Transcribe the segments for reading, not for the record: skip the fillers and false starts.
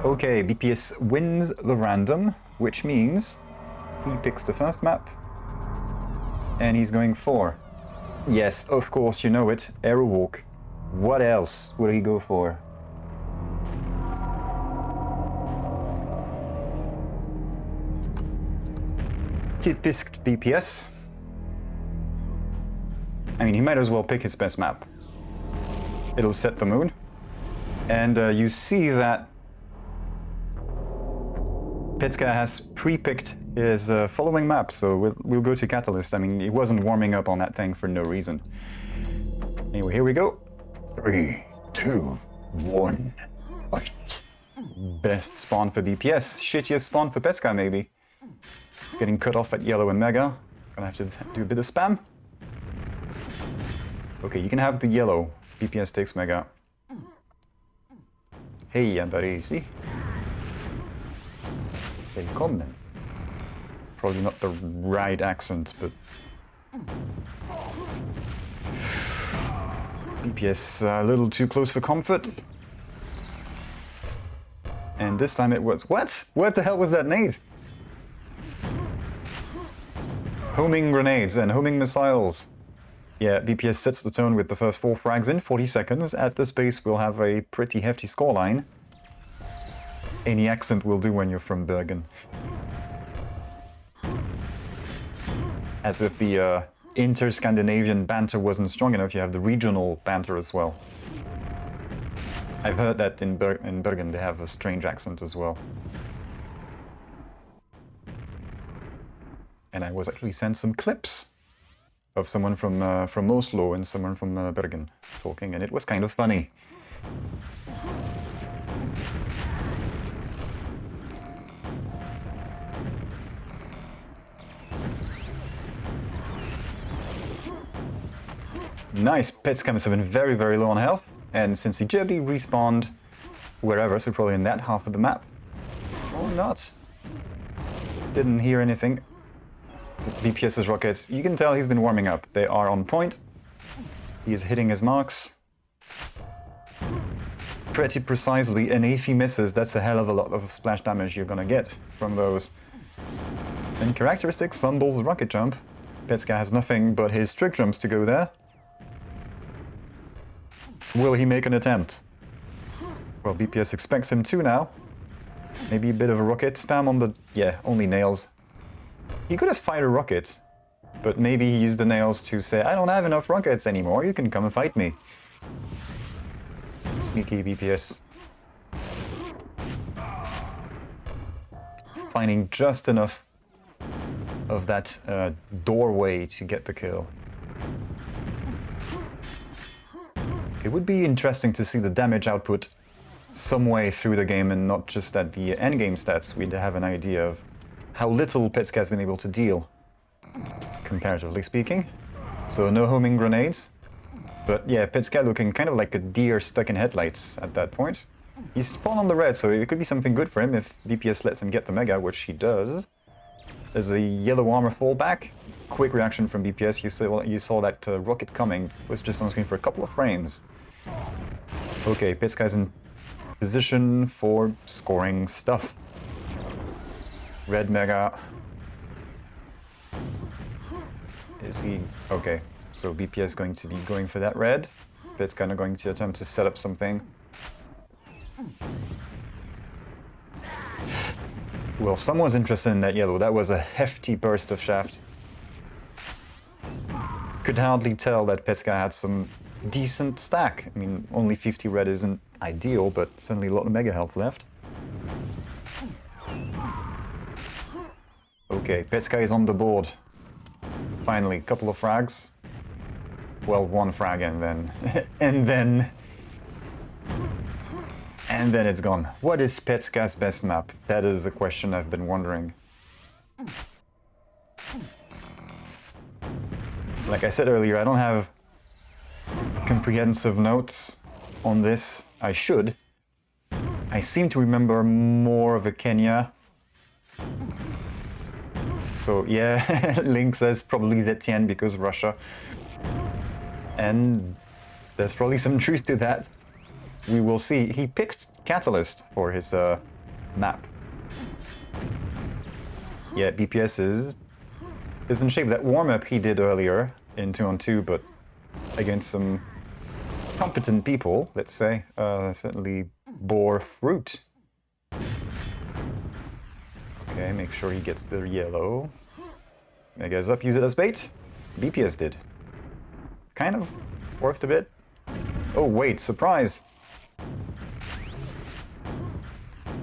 Okay, BPS wins the random, which means he picks the first map, and he's going for, yes, of course, you know it, Arrow Walk. What else will he go for? Typisk BPS. I mean, he might as well pick his best map. It'll set the mood. And you see that Petska has pre-picked his following map, so we'll go to Catalyst. I mean, he wasn't warming up on that thing for no reason. Anyway, here we go. 3, 2, 1, fight. Best spawn for BPS. Shittiest spawn for Petska, maybe. It's getting cut off at yellow and mega. Gonna have to do a bit of spam. Okay, you can have the yellow. BPS takes mega. Hej, Andresi. Välkommen. Probably not the right accent, but... BPS a little too close for comfort. And this time it was... What? What the hell was that nade? Homing grenades and homing missiles. Yeah, BPS sets the tone with the first 4 frags in 40 seconds. At this pace, we'll have a pretty hefty scoreline. Any accent will do when you're from Bergen. As if the inter-Scandinavian banter wasn't strong enough, you have the regional banter as well. I've heard that in Bergen they have a strange accent as well. And I was actually sent some clips of someone from Oslo and someone from Bergen talking, and it was kind of funny. Nice, Petska must have been very, very low on health, and since he generally respawned wherever, so probably in that half of the map, or not. Didn't hear anything. BPS's rockets, you can tell he's been warming up. They are on point. He is hitting his marks pretty precisely, and if he misses, that's a hell of a lot of splash damage you're gonna get from those. And characteristic fumbles rocket jump. Petska has nothing but his trick jumps to go there. Will he make an attempt? Well, BPS expects him to now. Maybe a bit of a rocket spam on the... yeah, only nails. He could have fired a rocket, but maybe he used the nails to say, I don't have enough rockets anymore, you can come and fight me. Sneaky BPS. Finding just enough of that doorway to get the kill. It would be interesting to see the damage output some way through the game and not just at the endgame stats. We'd have an idea of how little Petska has been able to deal, comparatively speaking. So no homing grenades. But yeah, Petska looking kind of like a deer stuck in headlights at that point. He's spawned on the red, so it could be something good for him if BPS lets him get the mega, which he does. There's a yellow armor fallback. Quick reaction from BPS. You saw that rocket coming. It was just on screen for a couple of frames. Okay, Petska's in position for scoring stuff. Red mega. Is he... okay, so BPS going to be going for that red. Petska going to attempt to set up something. Well, someone's interested in that yellow. That was a hefty burst of shaft. Could hardly tell that Petska had some decent stack. I mean, only 50 red isn't ideal, but certainly a lot of mega health left. Okay, Petska is on the board. Finally, couple of frags. Well, one frag and then... and then it's gone. What is Petska's best map? That is a question I've been wondering. Like I said earlier, I don't have comprehensive notes on this. I should. I seem to remember more of a Kenya. So yeah, Link says probably Etienne because Russia. And there's probably some truth to that. We will see. He picked Catalyst for his map. Yeah, BPS is in shape. That warm-up he did earlier in 2-on-2, but against some competent people, let's say, certainly bore fruit. Okay, make sure he gets the yellow. Mega's up, use it as bait. BPS did. Kind of worked a bit. Oh wait, surprise!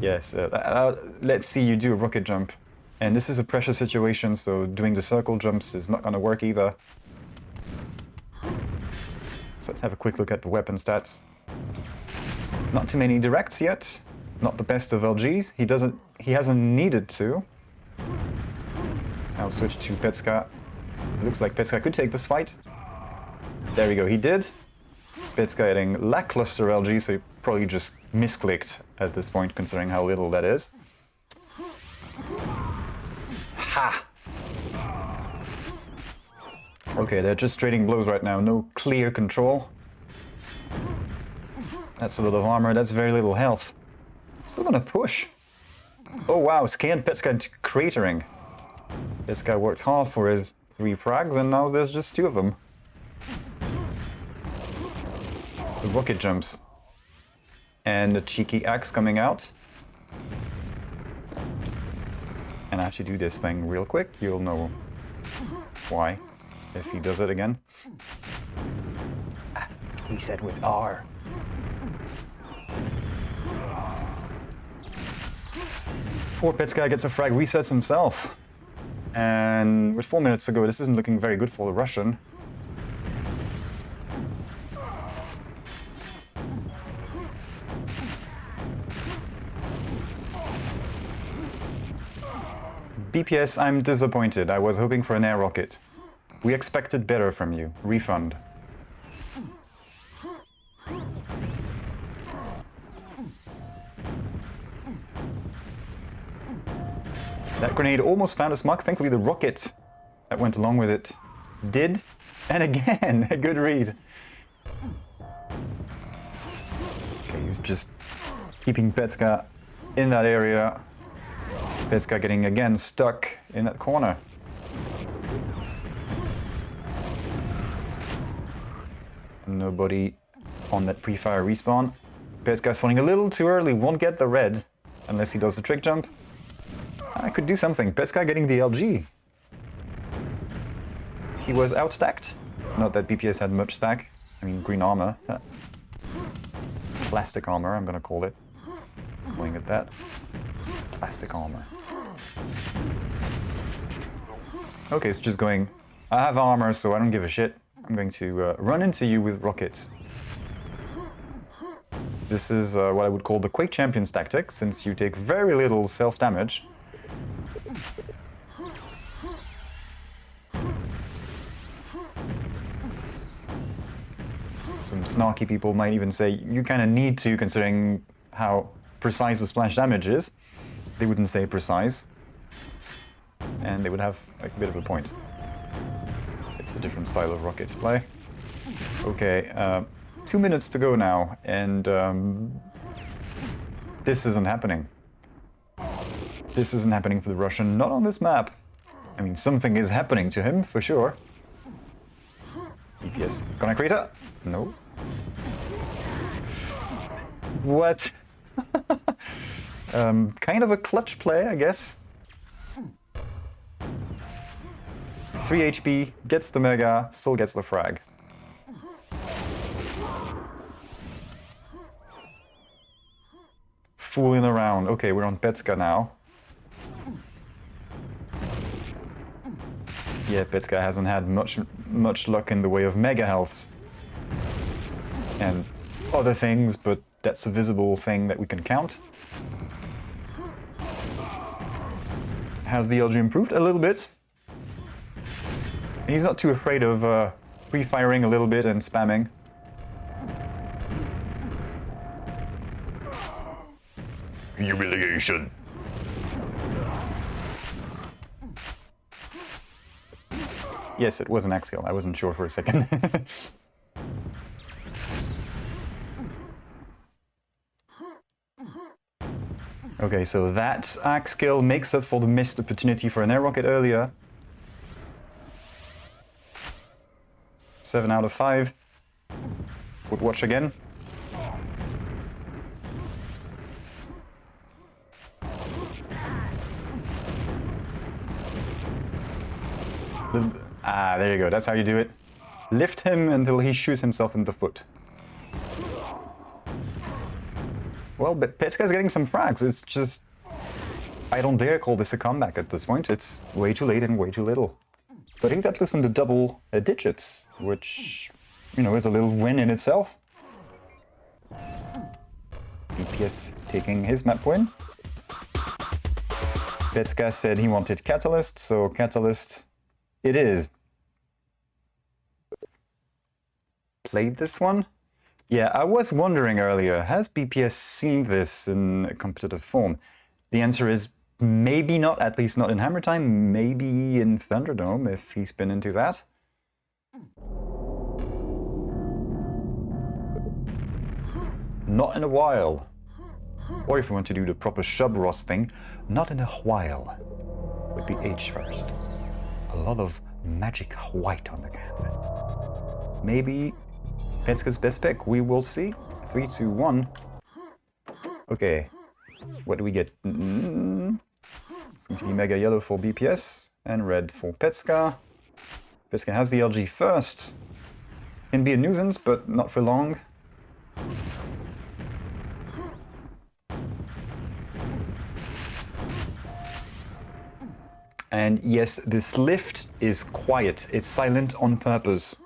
Yes, let's see you do a rocket jump. And this is a pressure situation, so doing the circle jumps is not gonna work either. So let's have a quick look at the weapon stats. Not too many directs yet. Not the best of LGs. He hasn't needed to. I'll switch to Petska. It looks like Petska could take this fight. There we go, he did. Petska getting lackluster LG, so he probably just misclicked at this point, considering how little that is. Ha! Okay, they're just trading blows right now, no clear control. That's a lot of armor, that's very little health. Still gonna push. Oh wow, scanned Petska into cratering. This guy worked hard for his 3 frags, and now there's just 2 of them. The rocket jumps. And the cheeky axe coming out. And I have to do this thing real quick. You'll know why if he does it again. He said with R. Poor Petska gets a frag, resets himself. And with 4 minutes to go, this isn't looking very good for the Russian. BPS, I'm disappointed. I was hoping for an air rocket. We expected better from you. Refund. That grenade almost found its mark. Thankfully the rocket that went along with it did. And again, a good read. Okay, he's just keeping Petska in that area. Petska getting again stuck in that corner. Nobody on that pre-fire respawn. Petska spawning a little too early, won't get the red unless he does the trick jump. I could do something. Petska getting the LG. He was outstacked. Not that BPS had much stack. I mean, green armor. Plastic armor, I'm gonna call it. Calling it that. Plastic armor. Okay, it's just going, I have armor, so I don't give a shit. I'm going to run into you with rockets. This is what I would call the Quake Champions tactic, since you take very little self-damage. Some snarky people might even say you kind of need to, considering how precise the splash damage is. They wouldn't say precise. And they would have a bit of a point. It's a different style of rocket play. Okay, 2 minutes to go now, and this isn't happening. This isn't happening for the Russian, not on this map. I mean, something is happening to him, for sure. EPS. Gonna crater? No. What? Kind of a clutch play, I guess. 3 HP, gets the Mega, still gets the frag. Fooling around. Okay, we're on Petska now. Yeah, Petska hasn't had much luck in the way of Mega healths. And other things, but that's a visible thing that we can count. Has the LG improved? A little bit. And he's not too afraid of pre-firing a little bit and spamming. Yes, it was an axial. I wasn't sure for a second. Okay, so that axe skill makes up for the missed opportunity for an air rocket earlier. 7 out of 5. Would watch again. Ah, there you go. That's how you do it. Lift him until he shoots himself in the foot. Well, but Petska's getting some frags. It's just... I don't dare call this a comeback at this point. It's way too late and way too little. But he's at least in the double digits, which, you know, is a little win in itself. BPS taking his map win. Petska said he wanted Catalyst, so Catalyst it is. Played this one? Yeah, I was wondering earlier, has BPS seen this in competitive form? The answer is maybe not, at least not in Hammer Time, maybe in Thunderdome if he's been into that. Not in a while. Or if we want to do the proper Shub-Ross thing, not in a while. With the H first. A lot of magic white on the canvas. Maybe Petska's best pick, we will see. 3, 2, 1. Okay, what do we get? It's going to be Mega Yellow for BPS and Red for Petska. Petska has the LG first. Can be a nuisance, but not for long. And yes, this lift is quiet. It's silent on purpose.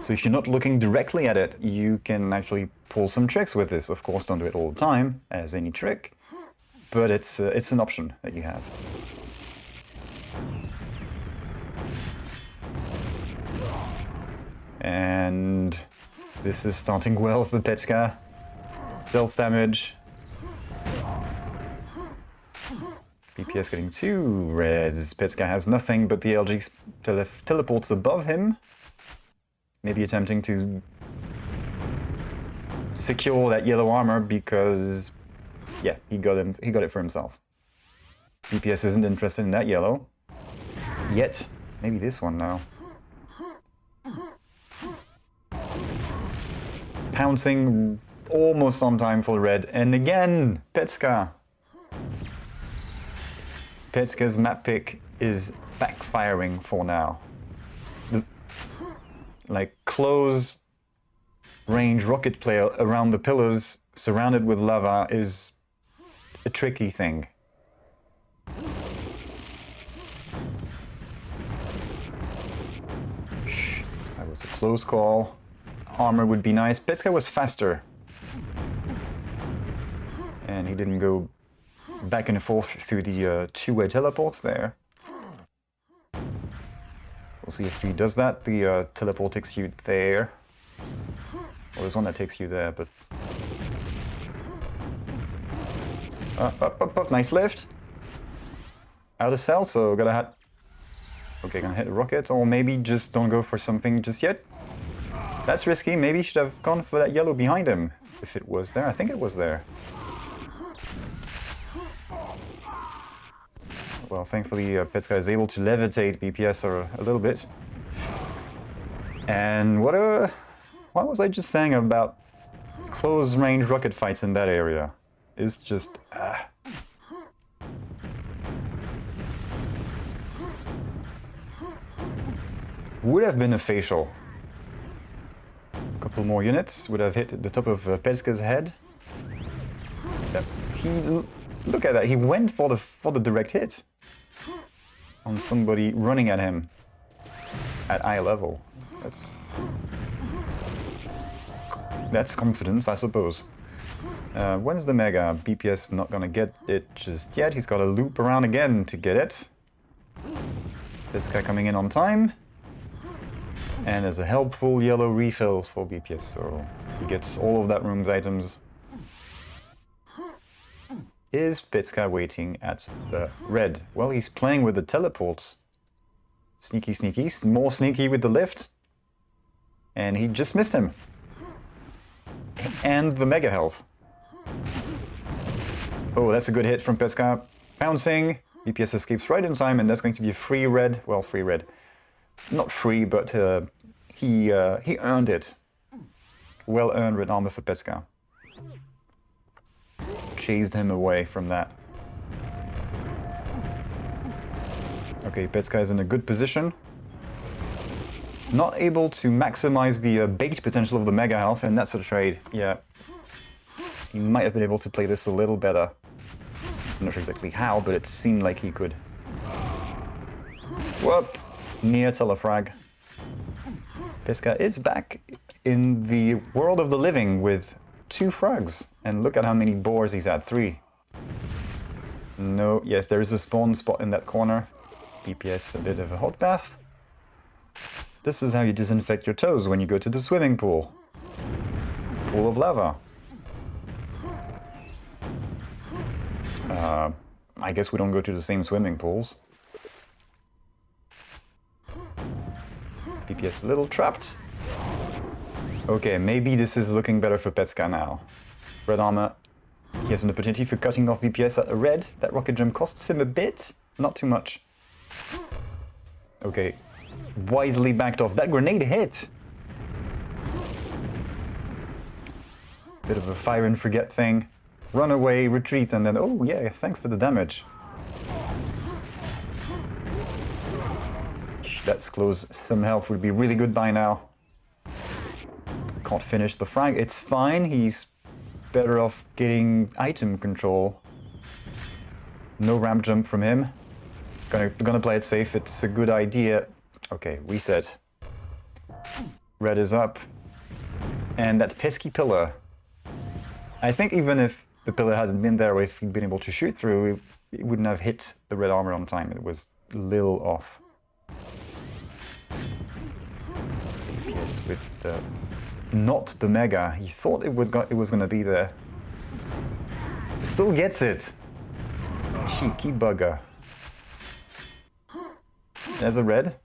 So if you're not looking directly at it, you can actually pull some tricks with this. Of course, don't do it all the time, as any trick, but it's an option that you have. And this is starting well for Petska. Stealth damage. BPS getting 2 reds. Petska has nothing but the LG teleports above him. Maybe attempting to secure that yellow armor because, yeah, he got it for himself. BPS isn't interested in that yellow yet. Maybe this one now. Pouncing almost on time for red, and again Petska. Petska's map pick is backfiring for now. Like close range rocket player around the pillars surrounded with lava is a tricky thing. That was a close call. Armor would be nice. Petska was faster. And he didn't go back and forth through the two-way teleports there. We'll see if he does that. The teleport takes you there. Well, there's one that takes you there, but... Up. Nice lift. Out of cell, so gotta hit... Okay, gonna hit a rocket, or maybe just don't go for something just yet. That's risky. Maybe he should have gone for that yellow behind him. If it was there. I think it was there. Well, thankfully, Petska is able to levitate BPS a little bit. And what was I just saying about close-range rocket fights in that area? It's just... Would have been a facial. A couple more units would have hit the top of Petska's head. Look at that, he went for the direct hit. On somebody running at him at eye level. That's confidence, I suppose. When's the Mega? BPS not gonna get it just yet. He's got to loop around again to get it. This guy coming in on time. And there's a helpful yellow refill for BPS, so he gets all of that room's items. Is Petska waiting at the red? Well, he's playing with the teleports. Sneaky, sneaky. More sneaky with the lift. And he just missed him. And the mega health. Oh, that's a good hit from Petska. Pouncing. BPS escapes right in time, and that's going to be a free red. Well, free red. Not free, but he earned it. Well earned red armor for Petska. Chased him away from that. Okay, Petska is in a good position. Not able to maximize the bait potential of the mega health, and that's a trade. Yeah. He might have been able to play this a little better. I'm not sure exactly how, but it seemed like he could. Whoop! Near telefrag. Petska is back in the world of the living with 2 frags. And look at how many boars he's had. 3. No, yes, there is a spawn spot in that corner. BPS a bit of a hot bath. This is how you disinfect your toes when you go to the swimming pool. Pool of lava. I guess we don't go to the same swimming pools. BPS a little trapped. Okay, maybe this is looking better for Petska now. Red armor. He has an opportunity for cutting off BPS at a red. That rocket jump costs him a bit. Not too much. Okay. Wisely backed off. That grenade hit! Bit of a fire and forget thing. Run away, retreat, and then, oh yeah, thanks for the damage. That's close. Some health would be really good by now. Can't finish the frag. It's fine. He's better off getting item control. No ramp jump from him. Gonna play it safe. It's a good idea. Okay, reset. Red is up. And that pesky pillar. I think even if the pillar hadn't been there, or if he'd been able to shoot through, it wouldn't have hit the red armor on time. It was a little off. Yes, with the... not the mega. He thought it was gonna be there. Still gets it. Cheeky bugger. There's a red.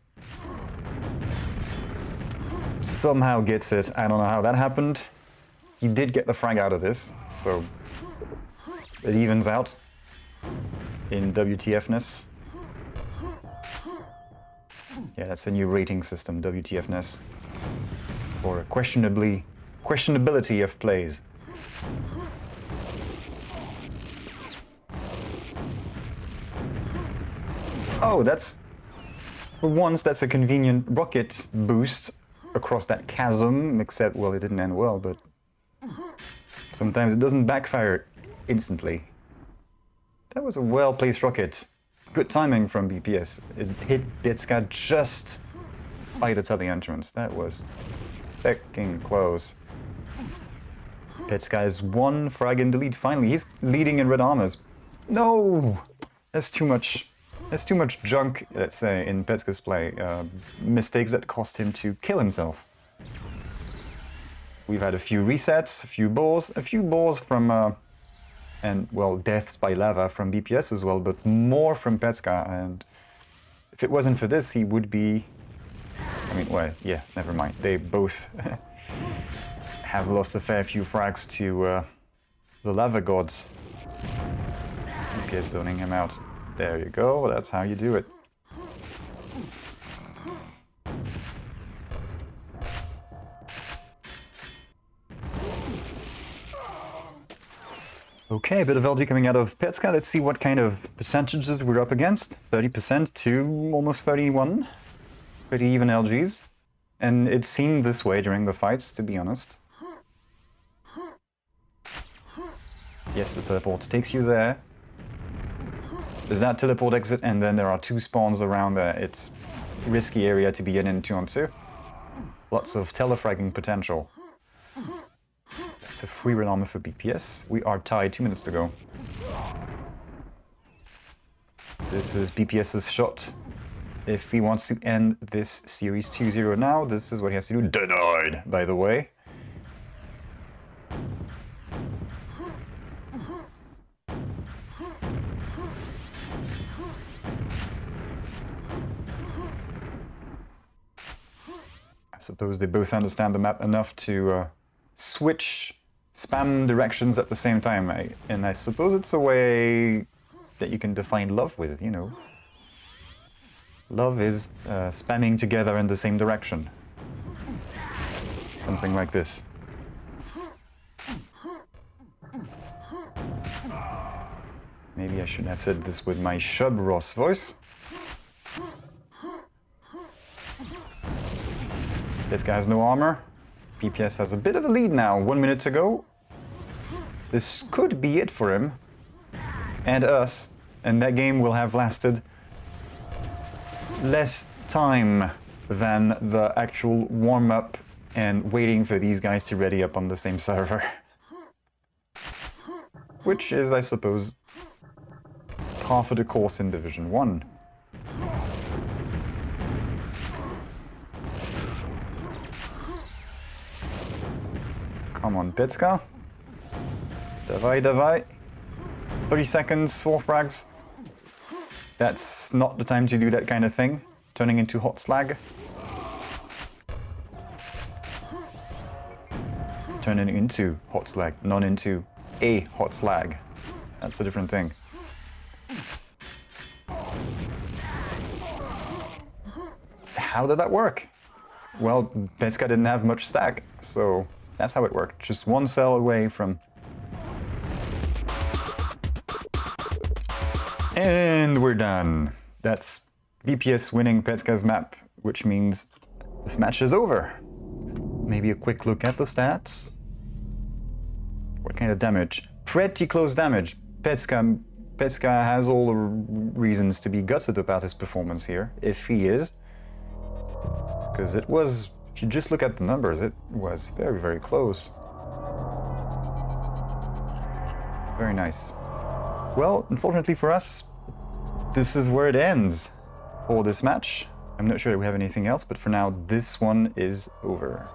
Somehow gets it. I don't know how that happened. He did get the frag out of this, so it evens out in WTFness. Yeah, that's a new rating system, WTFness, for questionability of plays. Oh, that's... for once, that's a convenient rocket boost across that chasm, except, well, it didn't end well, but sometimes it doesn't backfire instantly. That was a well-placed rocket. Good timing from BPS. It hit Petska just by the tele entrance. That was fucking close. Petska is 1 frag in the lead. Finally, he's leading in red armors. No! That's too much. There's too much junk, let's say, in Petska's play. Mistakes that cost him to kill himself. We've had a few resets, a few balls from, and, well, deaths by lava from BPS as well, but more from Petska, and if it wasn't for this, he would be... I mean, well, yeah, never mind. They both have lost a fair few frags to the lava gods. BPS zoning him out. There you go, that's how you do it. Okay, a bit of LG coming out of Petska. Let's see what kind of percentages we're up against. 30% to almost 31. Pretty even LGs. And it seemed this way during the fights, to be honest. Yes, the teleport takes you there. There's that teleport exit, and then there are 2 spawns around there. It's a risky area to be in 2-on-2. Lots of telefragging potential. That's a free red armor for BPS. We are tied 2 minutes to go. This is BPS's shot. If he wants to end this series 2-0 now, this is what he has to do. Denied, by the way. suppose they both understand the map enough to spam directions at the same time. And I suppose it's a way that you can define love with, you know. Love is spamming together in the same direction. Something like this. Maybe I should have said this with my Shub Ross voice. This guy has no armor. PPS has a bit of a lead now, 1 minute to go. This could be it for him. And us. And that game will have lasted less time than the actual warm-up and waiting for these guys to ready up on the same server. Which is, I suppose, half of the course in Division 1. Come on, petska. Dawaj, dawaj. 30 seconds, 4 frags. That's not the time to do that kind of thing. Turning into hot slag. Turning into hot slag, not into a hot slag. That's a different thing. How did that work? Well, petska didn't have much stack, so that's how it worked. Just one cell away from... And we're done. That's BPS winning petska's map, which means this match is over. Maybe a quick look at the stats. What kind of damage? Pretty close damage. Petska has all the reasons to be gutted about his performance here, if he is. Because it was, if you just look at the numbers, it was very, very close. Very nice. Well, unfortunately for us, this is where it ends for this match. I'm not sure that we have anything else, but for now, this one is over.